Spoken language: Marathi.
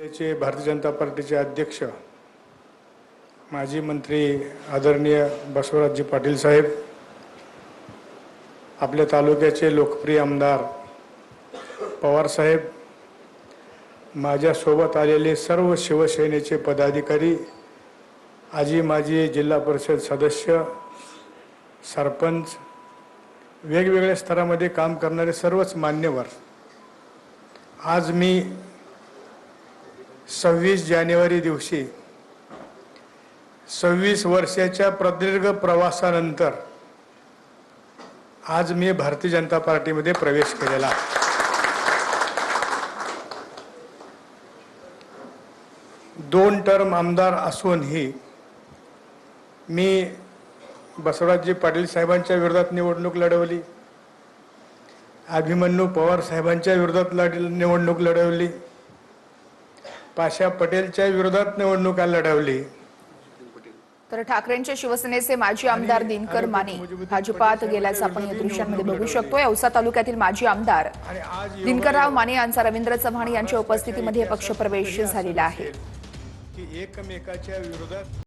भारतीय जनता पार्टीचे अध्यक्ष माजी मंत्री आदरणीय बसवराजजी पाटील साहेब, आपल्या तालुक्याचे लोकप्रिय आमदार पवार साहेब, माझ्या सोबत आलेले सर्व शिवसेनेचे पदाधिकारी, आजी माजी जिल्हा परिषद सदस्य, सरपंच, वेगवेगळ्या स्तरामध्ये काम करणारे सर्वच मान्यवर, आज मी 26 जानेवारी दिवशी 26 वर्षाच्या प्रदीर्घ प्रवासानंतर आज मी भारतीय जनता पार्टीमध्ये प्रवेश केलेला आहे। 2 टर्म आमदार असूनही मी बसवराजजी पाटील साहेबांच्या विरोधात निवडणूक लढवली, अभिमन्यू पवार साहेबांच्या विरोधात निवडणूक लढवली, पाशा पटेलच्या विरोधात निवडणूक लढवली। तर ठाकरेंचे शिवसेनेचे माजी आमदार दिनकर माने भाजपात गेल्याचं आपण या दृश्यांमध्ये बघू शकतोय। औसा तालुक्यातील माजी आमदार दिनकरराव माने यांचा रवींद्र चव्हाण यांच्या उपस्थितीमध्ये पक्षप्रवेश झालेला आहे। एकमेकाच्या विरोधात